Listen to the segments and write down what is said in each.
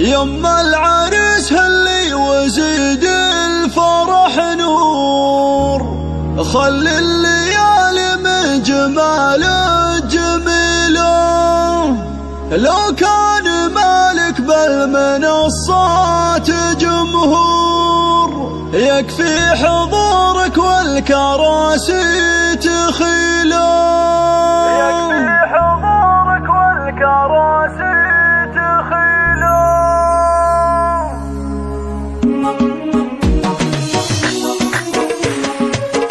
يما العريس هلي وزيد الفرح نور، خلي الليالي من جمالك جميلة. لو كان مالك بالمنصات جمهور، يكفي حضورك والكراسي تخيله. يكفي حضورك والكراسي تخيله.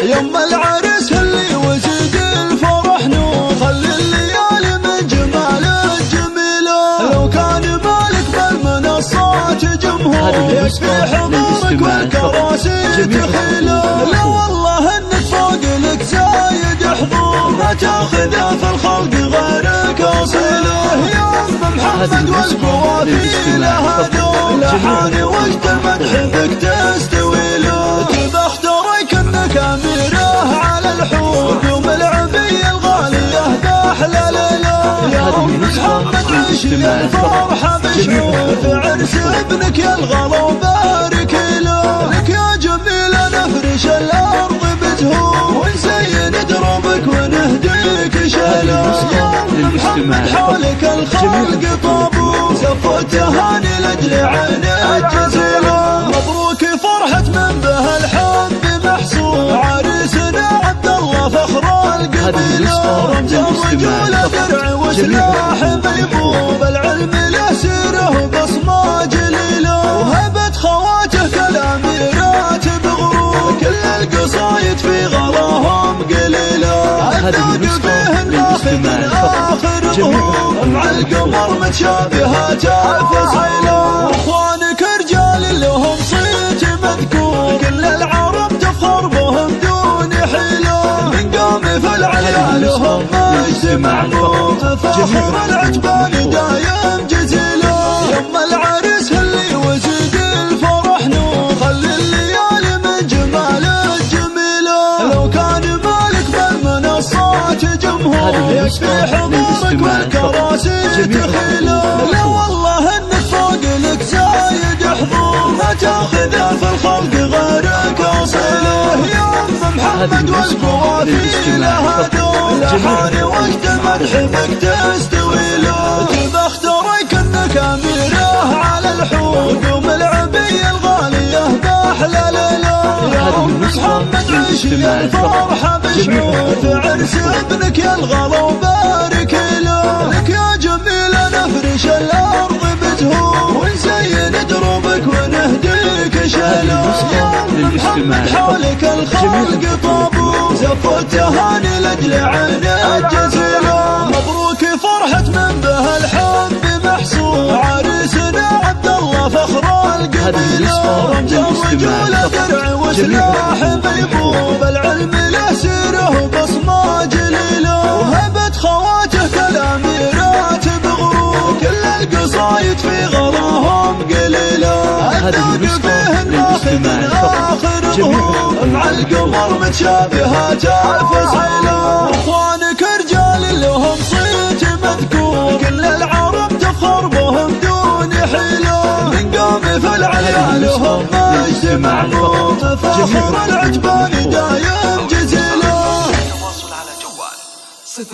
يما العريس هلي وزيد الفرح نور، خلي الليالي من جمالك جميلة. لو كان مالك بالمنصات جمهور، يكفي حضورك والكراسي تخيله. لا والله انك فوق لك زايد حضور، ما تاخذه في الخلق غيرك اصيله. يا ام محمد والقوافي لها دور، لحاني وجد المدح بك تستوي له. تبخترك انك اميره على الحور، يوم العبيه الغاليه باحلى ليله. يا ام محمد عيشي الفرحه بشعور، في عرس ابنك يا الغلا وبارك له. لك يا جميله نفرش الارض بزهور، ونزين دروبك ونهديك شاله. يا ام محمد حولك الخلق طابور، زفوا التهاني لاجل عينك جزيله. مبروك فرحه من به الحب محصور، عريسنا عبد الله فخر القبيله. رمز الرجوله درع وسلاح ميمون، بالعلم له سيره وبصمه جليله. وهبت خواته كالاميرات بغرور، كل القصايد في غلاهم قليله. الذوق فيه ناخذ اخر ظهور، مع القمر متشابهات الفصيله. واخوانك رجال لهم صيت مذكور، كل العرب تفخر بهم دون حيله. من قام في العليا لهم مجتمع نور، فخر العتبان دايم جزيله. يما العريس هلي وزيد الفرح نور، خلي الليالي من جمالك جميله. لو كان مالك بالمنصات جمهور، يكفي حضورك والكراسي تخيله. لا والله انك فوق لك زايد حضور، ما تاخذه في الخلق غيرك اصيله. يا ام محمد والقوافي لها دور، لحاني وجد مدح بك تستوي له. تبخترك انك اميره على الحور، يوم العبيه الغاليه باحلى ليله. يا ام محمد عيشي الفرحه بشعور، في عرس ابنك يا الغلا وبارك له. لك يا جميله نفرش الارض بزهور، ونزين دروبك ونهديك شاله. يا ام محمد حولك الخلق طابور، زفوا التهاني لاجل عينك جزيله. مبروك فرحه من به الحب محصور، عريسنا عبد الله فخر القبيله. رمز الرجوله درع وسلاح ميمون، بالعلم له سيره وبصمه جليله. وهبت خواته كالاميرات بغرور، كل القصايد في غلاهم قليله. الذوق فيه ناخذ اخر ظهور، مع القمر متشابهات الفصيله. واخوانك رجال لهم صيت مذكور، كل العرب تفخر بهم دون حيله. من قام في العليا لهم مجتمع نور، فخر العتبان دايم جزيله. التواصل على جوال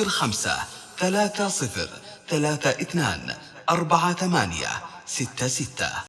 05 30 32 48 66.